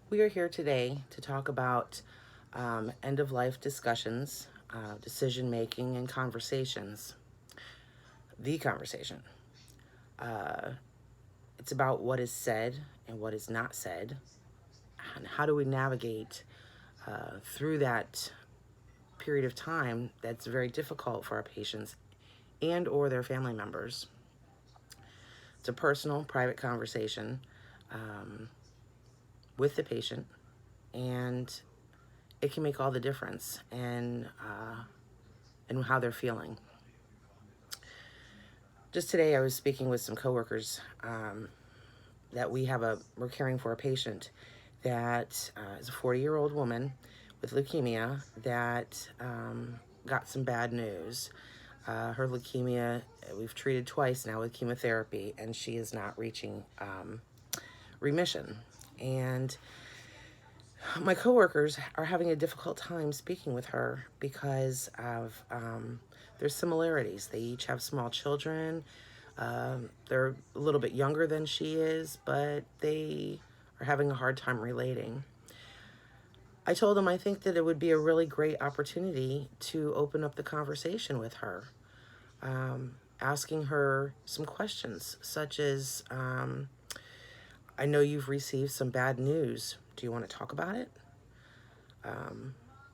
We are here today to talk about end of life discussions, decision making, and conversations. The conversation. Uh, it's about what is said and what is not said, and how do we navigate through that period of time that's very difficult for our patients and or their family members. It's a personal, private conversation um, with the patient, and it can make all the difference in how they're feeling. Just today, I was speaking with some coworkers that we're caring for a patient that is a 40-year-old woman with leukemia that got some bad news. Her leukemia, we've treated twice now with chemotherapy, and she is not reaching remission. And my coworkers are having a difficult time speaking with her because of their similarities. They each have small children. They're a little bit younger than she is, but they are having a hard time relating. I told them I think that it would be a really great opportunity to open up the conversation with her, asking her some questions such as, I know you've received some bad news. Do you want to talk about it?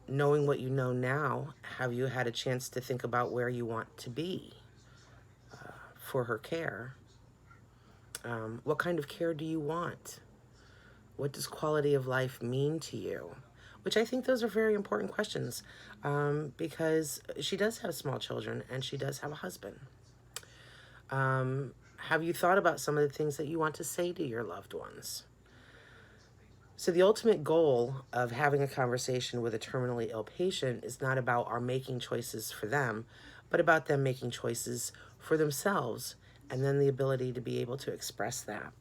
Knowing what you know now, have you had a chance to think about where you want to be for her care? What kind of care do you want? What does quality of life mean to you? Which I think those are very important questions because she does have small children and she does have a husband. Have you thought about some of the things that you want to say to your loved ones? So the ultimate goal of having a conversation with a terminally ill patient is not about our making choices for them, but about them making choices for themselves and then the ability to be able to express that.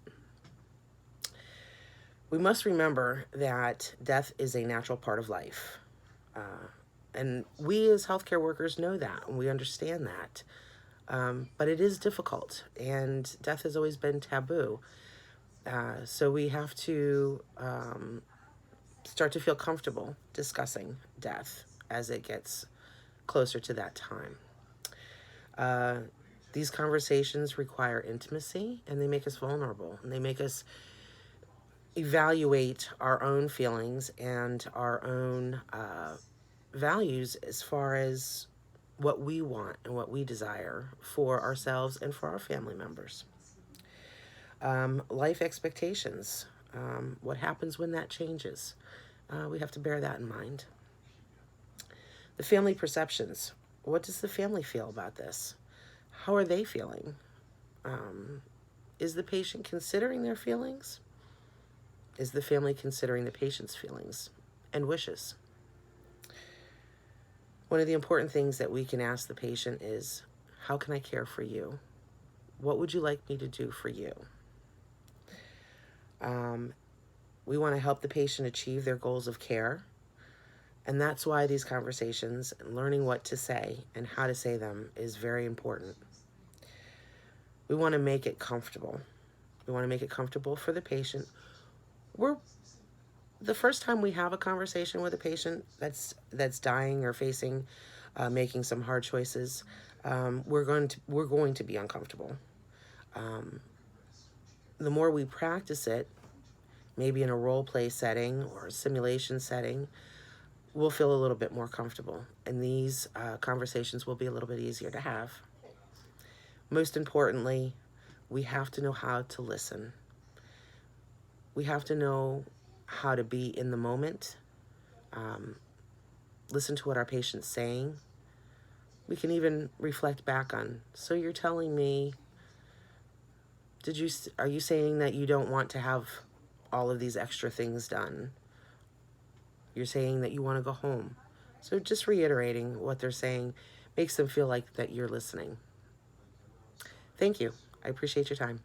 We must remember that death is a natural part of life. And we as healthcare workers know that and we understand that. But it is difficult, and death has always been taboo. So we have to start to feel comfortable discussing death as it gets closer to that time. These conversations require intimacy, and they make us vulnerable, and they make us evaluate our own feelings and our own values as far as what we want and what we desire for ourselves and for our family members. Life expectations, what happens when that changes? We have to bear that in mind. The family perceptions. What does the family feel about this? How are they feeling? Is the patient considering their feelings? Is the family considering the patient's feelings and wishes? One of the important things that we can ask the patient is, how can I care for you? What would you like me to do for you? We want to help the patient achieve their goals of care. And that's why these conversations and learning what to say and how to say them is very important. We want to make it comfortable. We want to make it comfortable for the patient. The first time we have a conversation with a patient that's dying or facing making some hard choices, we're going to be uncomfortable. The more we practice it, maybe in a role play setting or a simulation setting, we'll feel a little bit more comfortable, and these conversations will be a little bit easier to have. Most importantly, we have to know how to listen. We have to know how to be in the moment, listen to what our patient's saying. We can even reflect back on, so you're telling me, are you saying that you don't want to have all of these extra things done? You're saying that you want to go home. So just reiterating what they're saying makes them feel like that you're listening. Thank you. I appreciate your time.